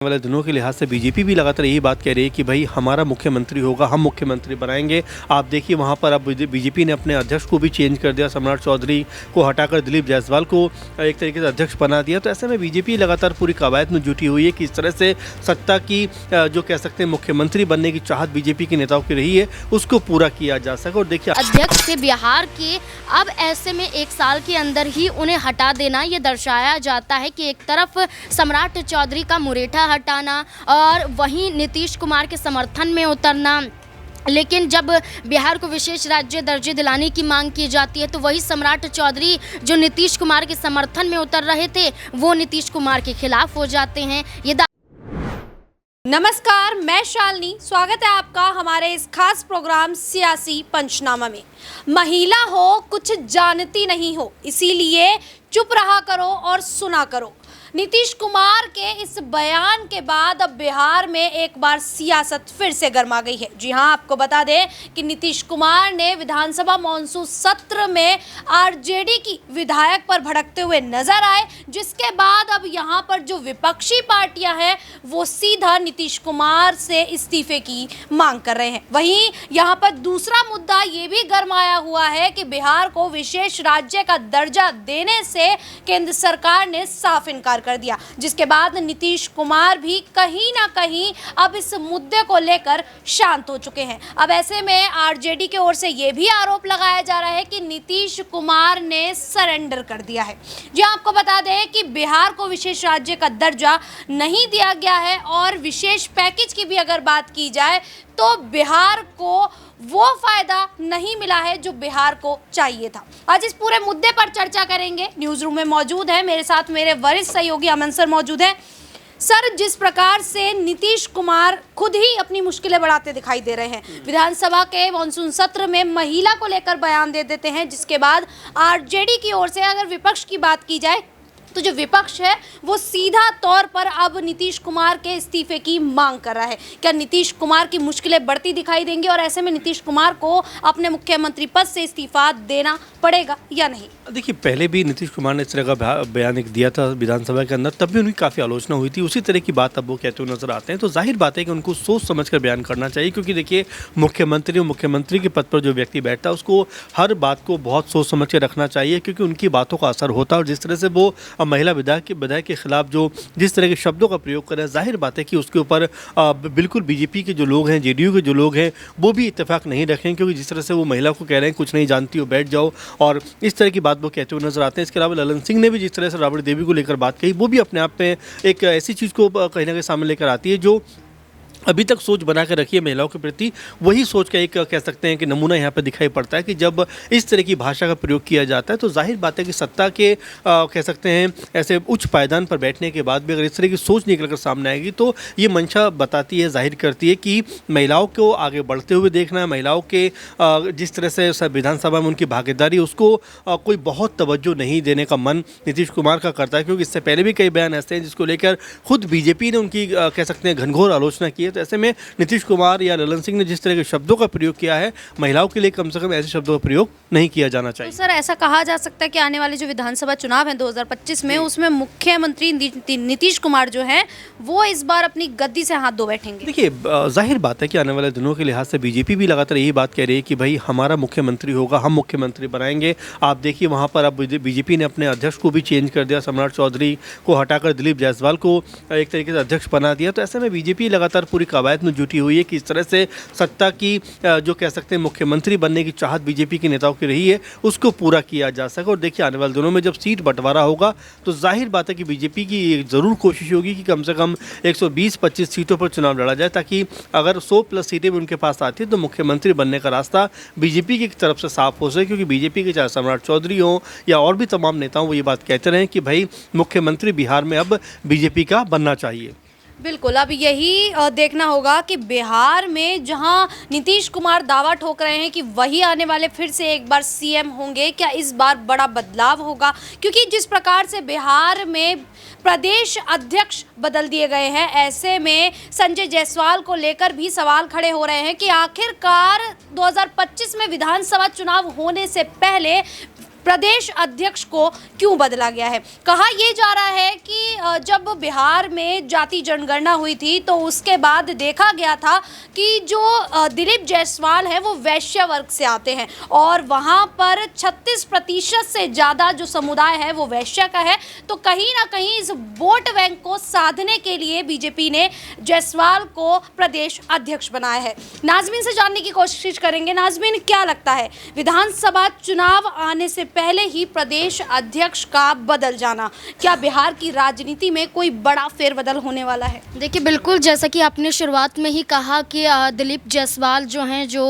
वाले दिनों के लिहाज से बीजेपी भी लगातार यही बात कह रही है कि भाई हमारा मुख्यमंत्री होगा, हम मुख्यमंत्री बनाएंगे। आप देखिए वहाँ पर अब बीजेपी ने अपने अध्यक्ष को भी चेंज कर दिया, सम्राट चौधरी को हटाकर दिलीप जायसवाल को एक तरीके से अध्यक्ष बना दिया। तो ऐसे में बीजेपी लगातार पूरी कवायद में जुटी हुई है कि इस तरह से सत्ता की जो कह सकते हैं मुख्यमंत्री बनने की चाहत बीजेपी के नेताओं की रही है, उसको पूरा किया जा सके। और देखिए अध्यक्ष थे बिहार के, अब ऐसे में एक साल के अंदर ही उन्हें हटा देना, ये दर्शाया जाता है कि एक तरफ सम्राट चौधरी का मुरेठा हटाना और वहीं नीतीश कुमार के समर्थन में उतरना। लेकिन जब बिहार को विशेष राज्य दर्जे दिलाने की मांग की जाती है तो वही सम्राट चौधरी जो नीतीश कुमार के समर्थन में उतर रहे थे वो नीतीश कुमार के खिलाफ हो जाते हैं। ये नमस्कार, मैं शालिनी, स्वागत है आपका हमारे इस खास प्रोग्राम सियासी पंचनामा में। महिला हो, कुछ जानती नहीं हो, इसीलिए चुप रहा करो और सुना करो। नीतीश कुमार के इस बयान के बाद अब बिहार में एक बार सियासत फिर से गर्मा गई है। जी हां, आपको बता दें कि नीतीश कुमार ने विधानसभा मॉनसून सत्र में आरजेडी की विधायक पर भड़कते हुए नजर आए, जिसके बाद अब यहां पर जो विपक्षी पार्टियां हैं वो सीधा नीतीश कुमार से इस्तीफे की मांग कर रहे हैं। वहीं यहां पर दूसरा मुद्दा ये भी गरमाया हुआ है कि बिहार को विशेष राज्य का दर्जा देने से केंद्र सरकार ने साफ इनकार कर दिया, जिसके बाद नीतीश कुमार भी कहीं ना कहीं अब इस मुद्दे को लेकर शांत हो चुके हैं। अब ऐसे में आरजेडी की ओर से यह भी आरोप लगाया जा रहा है कि नीतीश कुमार ने सरेंडर कर दिया है। जी आपको बता दें कि बिहार को विशेष राज्य का दर्जा नहीं दिया गया है और विशेष पैकेज की भी अगर बात की जाए तो बिहार को वो फायदा नहीं मिला है जो बिहार को चाहिए था। आज इस पूरे मुद्दे पर चर्चा करेंगे। न्यूज रूम में मौजूद है मेरे साथ मेरे वरिष्ठ सहयोगी अमन सर मौजूद हैं। सर, जिस प्रकार से नीतीश कुमार खुद ही अपनी मुश्किलें बढ़ाते दिखाई दे रहे हैं, विधानसभा के मॉनसून सत्र में महिला को लेकर बयान दे देते हैं, जिसके बाद आरजेडी की ओर से अगर विपक्ष की बात की जाए तो जो विपक्ष है वो सीधा तौर पर अब नीतीश कुमार के इस्तीफे की मांग कर रहा है। क्या नीतीश कुमार की मुश्किलें बढ़ती दिखाई देंगी और ऐसे में नीतीश कुमार को अपने मुख्यमंत्री पद से इस्तीफा देना पड़ेगा या नहीं? देखिए, पहले भी नीतीश कुमार ने इस तरह का बयान एक दिया था विधानसभा के अंदर, तब भी उनकी काफ़ी आलोचना हुई थी। उसी तरह की बात अब वो कहते हुए नजर आते हैं। तो जाहिर बात है कि उनको सोच समझ कर बयान करना चाहिए, क्योंकि देखिए मुख्यमंत्री के पद पर जो व्यक्ति बैठता है उसको हर बात को बहुत सोच समझ के रखना चाहिए, क्योंकि उनकी बातों का असर होता है। और जिस तरह से वो महिला विधायक के खिलाफ जो जिस तरह के शब्दों का प्रयोग कर रहे हैं, जाहिर बात है कि उसके ऊपर बिल्कुल बीजेपी के जो लोग हैं, जेडीयू के जो लोग हैं, वो भी इत्तेफाक नहीं रखें, क्योंकि जिस तरह से वो महिला को कह रहे हैं कुछ नहीं जानती हो, बैठ जाओ, और इस तरह की बात वो कहते हुए नजर आते हैं। इसके अलावा ललन सिंह ने भी जिस तरह से राबड़ी देवी को लेकर बात कही, वो भी अपने आप में एक ऐसी चीज़ को कहीं ना कहीं सामने लेकर आती है जो अभी तक सोच बना कर रखी है महिलाओं के प्रति। वही सोच का एक कह सकते हैं कि नमूना यहाँ पर दिखाई पड़ता है कि जब इस तरह की भाषा का प्रयोग किया जाता है तो जाहिर बात है कि सत्ता के कह सकते हैं ऐसे उच्च पायदान पर बैठने के बाद भी अगर इस तरह की सोच निकल कर सामने आएगी तो ये मंशा बताती है, जाहिर करती है कि महिलाओं को आगे बढ़ते हुए देखना है, महिलाओं के जिस तरह से विधानसभा में उनकी भागीदारी उसको कोई बहुत तवज्जो नहीं देने का मन नीतीश कुमार का करता है। क्योंकि इससे पहले भी कई बयान ऐसे हैं जिसको लेकर खुद बीजेपी ने उनकी कह सकते हैं घनघोर आलोचना की है। तो ऐसे में नीतीश कुमार या ललन सिंह ने जिस तरह के शब्दों का प्रयोग किया है, महिलाओं के लिए कम से कम ऐसे शब्दों का प्रयोग नहीं किया जाना चाहिए। तो सर, ऐसा कहा जा सकता है कि आने वाले जो विधानसभा चुनाव हैं 2025 में, उसमें मुख्यमंत्री नीतीश कुमार जो हैं वो इस बार अपनी गद्दी से हाथ धो बैठेंगे? देखिए, जाहिर बात है कि आने वाले दिनों के लिहाज से बीजेपी भी लगातार यही बात कह रही है कि भाई हमारा मुख्यमंत्री होगा, हम मुख्यमंत्री बनाएंगे। आप देखिए वहाँ पर अब बीजेपी ने अपने अध्यक्ष को भी चेंज कर दिया, सम्राट चौधरी को हटाकर दिलीप जायसवाल को एक तरीके से अध्यक्ष बना दिया। तो ऐसे में बीजेपी लगातार पूरी कवायद में जुटी हुई है कि इस तरह से सत्ता की जो कह सकते हैं मुख्यमंत्री बनने की चाहत बीजेपी के नेताओं की रही है, उसको पूरा किया जा सके। और देखिए आने वाले दिनों में जब सीट बंटवारा होगा तो जाहिर बात है कि बीजेपी की ज़रूर कोशिश होगी कि कम से कम 120-25 सीटों पर चुनाव लड़ा जाए, ताकि अगर 100+ सीटें भी उनके पास आती हैं तो मुख्यमंत्री बनने का रास्ता बीजेपी की तरफ से साफ हो सके। क्योंकि बीजेपी के चाहे सम्राट चौधरी हों या और भी तमाम नेताओं वो ये बात कहते रहे कि भाई मुख्यमंत्री बिहार में अब बीजेपी का बनना चाहिए। बिल्कुल, अब यही देखना होगा कि बिहार में जहां नीतीश कुमार दावा ठोक रहे हैं कि वही आने वाले फिर से एक बार सीएम होंगे, क्या इस बार बड़ा बदलाव होगा? क्योंकि जिस प्रकार से बिहार में प्रदेश अध्यक्ष बदल दिए गए हैं, ऐसे में संजय जायसवाल को लेकर भी सवाल खड़े हो रहे हैं कि आखिरकार 2025 में विधानसभा चुनाव होने से पहले प्रदेश अध्यक्ष को क्यों बदला गया है। कहा यह जा रहा है कि जब बिहार में जाति जनगणना हुई थी तो उसके बाद देखा गया था कि जो दिलीप जायसवाल है वो वैश्य वर्ग से आते हैं और वहाँ पर 36% से ज़्यादा जो समुदाय है वो वैश्य का है। तो कहीं ना कहीं इस वोट बैंक को साधने के लिए बीजेपी ने जायसवाल को प्रदेश अध्यक्ष बनाया है। नाज़मीन से जानने की कोशिश करेंगे। नाज़मीन, क्या लगता है विधानसभा चुनाव आने से पहले ही प्रदेश अध्यक्ष का बदल जाना, क्या बिहार की राजनीति में कोई बड़ा फेरबदल होने वाला है? देखिए, बिल्कुल जैसा कि आपने शुरुआत में ही कहा कि दिलीप जायसवाल जो हैं, जो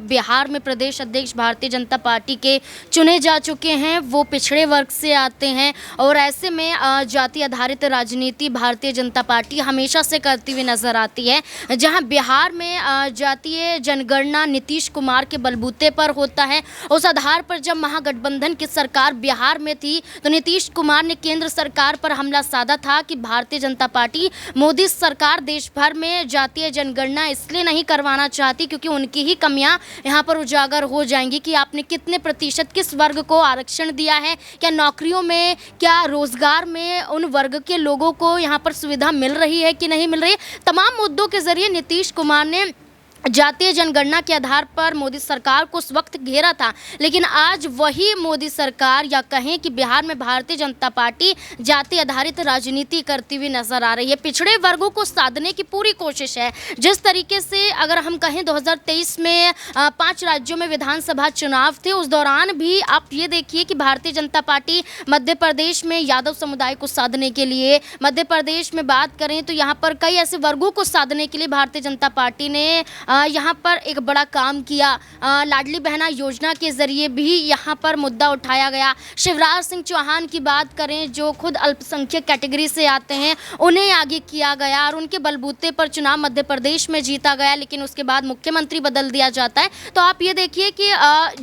बिहार में प्रदेश अध्यक्ष भारतीय जनता पार्टी के चुने जा चुके हैं, वो पिछड़े वर्ग से आते हैं और ऐसे में जाति आधारित राजनीति भारतीय जनता पार्टी हमेशा से करती हुई नजर आती है। जहां बिहार में जातीय जनगणना नीतीश कुमार के बलबूते पर होता है, उस आधार पर जब महागठबंधन की सरकार बिहार में थी तो नीतीश कुमार ने केंद्र सरकार पर हमला साधा था कि भारतीय जनता पार्टी, मोदी सरकार देश भर में जातीय जनगणना इसलिए नहीं करवाना चाहती क्योंकि उनकी ही कमियां यहां पर उजागर हो जाएंगी कि आपने कितने प्रतिशत किस वर्ग को आरक्षण दिया है, क्या नौकरियों में, क्या रोजगार में उन वर्ग के लोगों को यहां पर सुविधा मिल रही है कि नहीं मिल रही। तमाम मुद्दों के जरिए नीतीश कुमार ने जातीय जनगणना के आधार पर मोदी सरकार को उस वक्त घेरा था, लेकिन आज वही मोदी सरकार, या कहें कि बिहार में भारतीय जनता पार्टी जाति आधारित राजनीति करती हुई नजर आ रही है। पिछड़े वर्गों को साधने की पूरी कोशिश है। जिस तरीके से अगर हम कहें 2023 में 5 राज्यों में विधानसभा चुनाव थे, उस दौरान भी आप ये देखिए कि भारतीय जनता पार्टी मध्य प्रदेश में यादव समुदाय को साधने के लिए, मध्य प्रदेश में बात करें तो यहाँ पर कई ऐसे वर्गों को साधने के लिए भारतीय जनता पार्टी ने यहाँ पर एक बड़ा काम किया। लाडली बहना योजना के जरिए भी यहाँ पर मुद्दा उठाया गया। शिवराज सिंह चौहान की बात करें, जो खुद अल्पसंख्यक कैटेगरी से आते हैं, उन्हें आगे किया गया और उनके बलबूते पर चुनाव मध्य प्रदेश में जीता गया, लेकिन उसके बाद मुख्यमंत्री बदल दिया जाता है। तो आप ये देखिए कि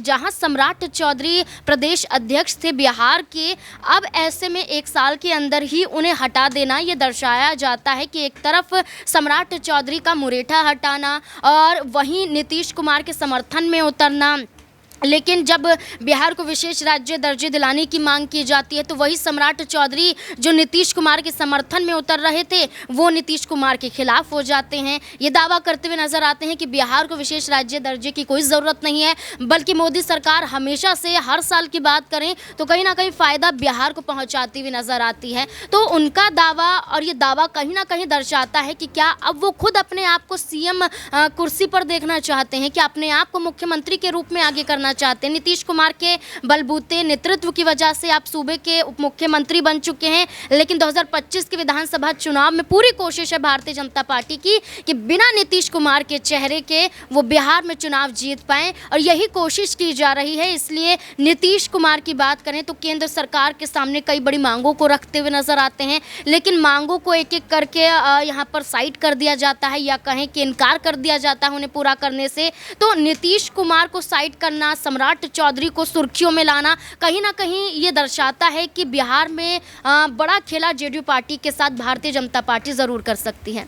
जहाँ सम्राट चौधरी प्रदेश अध्यक्ष थे बिहार के, अब ऐसे में 1 साल के अंदर ही उन्हें हटा देना, ये दर्शाया जाता है कि एक तरफ सम्राट चौधरी का मुरेठा हटाना और वहीं नीतीश कुमार के समर्थन में उतरना। लेकिन जब बिहार को विशेष राज्य दर्जे दिलाने की मांग की जाती है तो वही सम्राट चौधरी जो नीतीश कुमार के समर्थन में उतर रहे थे, वो नीतीश कुमार के खिलाफ हो जाते हैं। ये दावा करते हुए नजर आते हैं कि बिहार को विशेष राज्य दर्जे की कोई ज़रूरत नहीं है, बल्कि मोदी सरकार हमेशा से, हर साल की बात करें तो कहीं ना कहीं फ़ायदा बिहार को पहुँचाती हुई नजर आती है। तो उनका दावा, और ये दावा कहीं ना कहीं दर्शाता है कि क्या अब वो खुद अपने आप को सीएम कुर्सी पर देखना चाहते हैं, क्या अपने आप को मुख्यमंत्री के रूप में आगे करना चाहते हैं। नीतीश कुमार के बलबूते नेतृत्व की वजह से आप सूबे के उप मुख्यमंत्री बन चुके हैं, लेकिन 2025 के विधानसभा चुनाव में पूरी कोशिश है भारतीय जनता पार्टी की कि बिना नीतीश कुमार के चेहरे के वो बिहार में चुनाव जीत पाएं, और यही कोशिश की जा रही है। इसलिए नीतीश कुमार की बात करें तो केंद्र सरकार के सामने कई बड़ी मांगों को रखते हुए नजर आते हैं, लेकिन मांगों को एक एक करके यहाँ पर साइड कर दिया जाता है, या कहें कि इनकार कर दिया जाता है उन्हें पूरा करने से। तो नीतीश कुमार को साइड करना, सम्राट चौधरी को सुर्खियों में लाना, कहीं ना कहीं ये दर्शाता है कि बिहार में बड़ा खेला जेडीयू पार्टी के साथ भारतीय जनता पार्टी ज़रूर कर सकती है।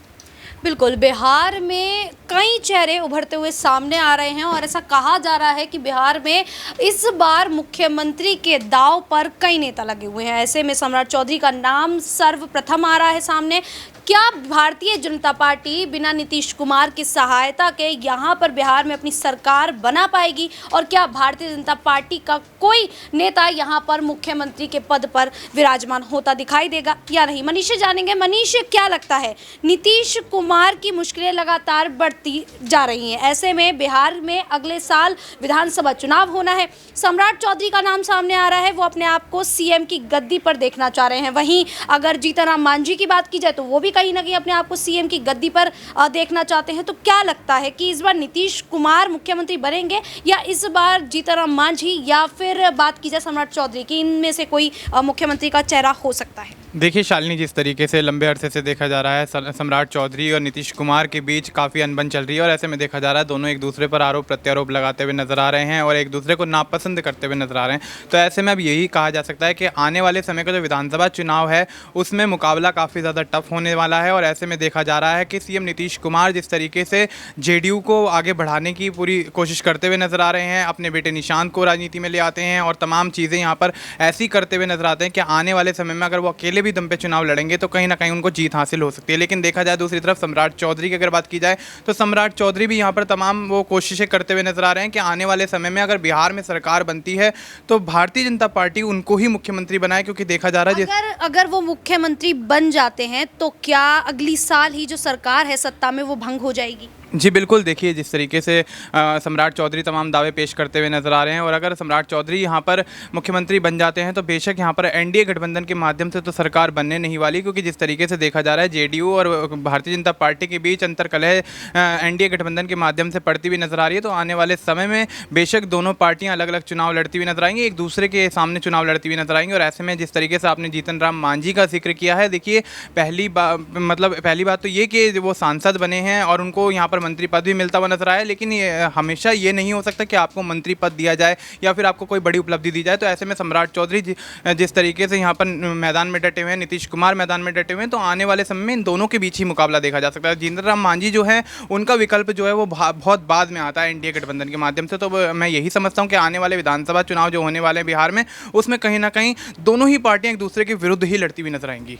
बिल्कुल, बिहार में कई चेहरे उभरते हुए सामने आ रहे हैं और ऐसा कहा जा रहा है कि बिहार में इस बार मुख्यमंत्री के दांव पर कई नेता लगे हुए हैं। ऐसे में सम्राट चौधरी का नाम सर्वप्रथम आ रहा है सामने। क्या भारतीय जनता पार्टी बिना नीतीश कुमार की सहायता के यहाँ पर बिहार में अपनी सरकार बना पाएगी, और क्या भारतीय जनता पार्टी का कोई नेता यहाँ पर मुख्यमंत्री के पद पर विराजमान होता दिखाई देगा या नहीं? मनीष से जानेंगे। मनीष, क्या लगता है, नीतीश कुमार की मुश्किलें लगातार बढ़ती जा रही हैं, ऐसे में बिहार में अगले साल विधानसभा चुनाव होना है, सम्राट चौधरी का नाम सामने आ रहा है, वो अपने आप को सीएम की गद्दी पर देखना चाह रहे हैं। वहीं अगर जीतनराम मांझी की बात की जाए तो वो भी कहीं ना कहीं अपने आप को सीएम की गद्दी पर देखना चाहते हैं। तो क्या लगता है कि इस बार नीतीश कुमार मुख्यमंत्री बनेंगे, या इस बार जीतनराम मांझी, या फिर बात की जाए सम्राट चौधरी की, इनमें से कोई मुख्यमंत्री का चेहरा हो सकता है? देखिए शालिनी, जिस तरीके से लंबे अरसे से देखा जा रहा है सम्राट चौधरी और नीतीश कुमार के बीच काफ़ी अनबन चल रही है और ऐसे में देखा जा रहा है दोनों एक दूसरे पर आरोप प्रत्यारोप लगाते हुए नजर आ रहे हैं और एक दूसरे को नापसंद करते हुए नजर आ रहे हैं। तो ऐसे में अब यही कहा जा सकता है कि आने वाले समय का जो विधानसभा चुनाव है उसमें मुकाबला काफ़ी ज़्यादा टफ होने वाला है और ऐसे में देखा जा रहा है कि सीएम नीतीश कुमार जिस तरीके से जेडीयू को आगे बढ़ाने की पूरी कोशिश करते हुए नजर आ रहे हैं, अपने बेटे निशांत को राजनीति में ले आते हैं और तमाम चीज़ें यहाँ पर ऐसी करते हुए नजर आते हैं कि आने वाले समय में अगर वो अकेले भी दम पे चुनाव लड़ेंगे तो कहीं ना कहीं उनको जीत हासिल हो सकती है। लेकिन देखा जाए दूसरी तरफ सम्राट चौधरी की अगर बात की जाए तो सम्राट चौधरी भी यहाँ पर तमाम वो कोशिशें करते हुए नजर आ रहे हैं कि आने वाले समय में अगर बिहार में सरकार बनती है तो भारतीय जनता पार्टी उनको ही मुख्यमंत्री बनाए, क्योंकि देखा जा रहा है अगर वो मुख्यमंत्री बन जाते हैं तो क्या अगली साल ही जो सरकार है सत्ता में वो भंग हो जाएगी? जी बिल्कुल, देखिए जिस तरीके से सम्राट चौधरी तमाम दावे पेश करते हुए नजर आ रहे हैं और अगर सम्राट चौधरी यहाँ पर मुख्यमंत्री बन जाते हैं तो बेशक यहाँ पर एनडीए गठबंधन के माध्यम से तो सरकार बनने नहीं वाली, क्योंकि जिस तरीके से देखा जा रहा है जेडीयू और भारतीय जनता पार्टी के बीच अंतर्कलह एनडीए गठबंधन के माध्यम से पड़ती हुई नजर आ रही है। तो आने वाले समय में बेशक दोनों पार्टियाँ अलग अलग चुनाव लड़ती हुई नजर आएंगी, एक दूसरे के सामने चुनाव लड़ती हुई नजर आएंगी। और ऐसे में जिस तरीके से आपने जीतन राम मांझी का जिक्र किया है, देखिए पहली बात तो ये कि वो सांसद बने हैं और उनको यहाँ पर मंत्री पद भी मिलता हुआ नजर आया, लेकिन हमेशा ये नहीं हो सकता कि आपको मंत्री पद दिया जाए या फिर आपको कोई बड़ी उपलब्धि दी जाए। तो ऐसे में सम्राट चौधरी जिस तरीके से यहाँ पर मैदान में डटे हुए हैं, नीतीश कुमार मैदान में डटे हुए हैं, तो आने वाले समय में इन दोनों के बीच ही मुकाबला देखा जा सकता है। जीतन राम मांझी जो है उनका विकल्प जो है वो बहुत बाद में आता है एनडीए गठबंधन के माध्यम से। तो मैं यही समझता हूँ कि आने वाले विधानसभा चुनाव जो होने वाले हैं बिहार में, उसमें कहीं ना कहीं दोनों ही पार्टियां एक दूसरे के विरुद्ध ही लड़ती हुई नजर आएंगी।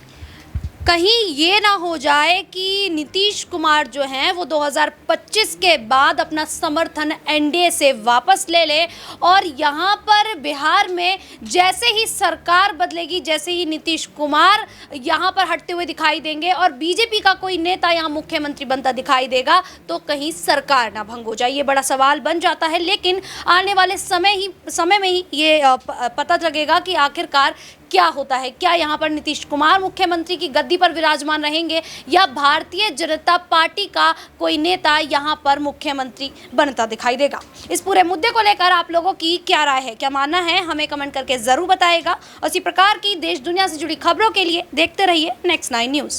कहीं ये ना हो जाए कि नीतीश कुमार जो हैं वो 2025 के बाद अपना समर्थन एनडीए से वापस ले ले और यहाँ पर बिहार में जैसे ही सरकार बदलेगी, जैसे ही नीतीश कुमार यहाँ पर हटते हुए दिखाई देंगे और बीजेपी का कोई नेता यहाँ मुख्यमंत्री बनता दिखाई देगा तो कहीं सरकार ना भंग हो जाए, ये बड़ा सवाल बन जाता है। लेकिन आने वाले समय में ही ये पता लगेगा कि आखिरकार क्या होता है। क्या यहाँ पर नीतीश कुमार मुख्यमंत्री की गद्दी पर विराजमान रहेंगे या भारतीय जनता पार्टी का कोई नेता यहाँ पर मुख्यमंत्री बनता दिखाई देगा? इस पूरे मुद्दे को लेकर आप लोगों की क्या राय है, क्या मानना है, हमें कमेंट करके जरूर बताएगा। और इसी प्रकार की देश दुनिया से जुड़ी खबरों के लिए देखते रहिए नेक्स्ट 9 न्यूज़।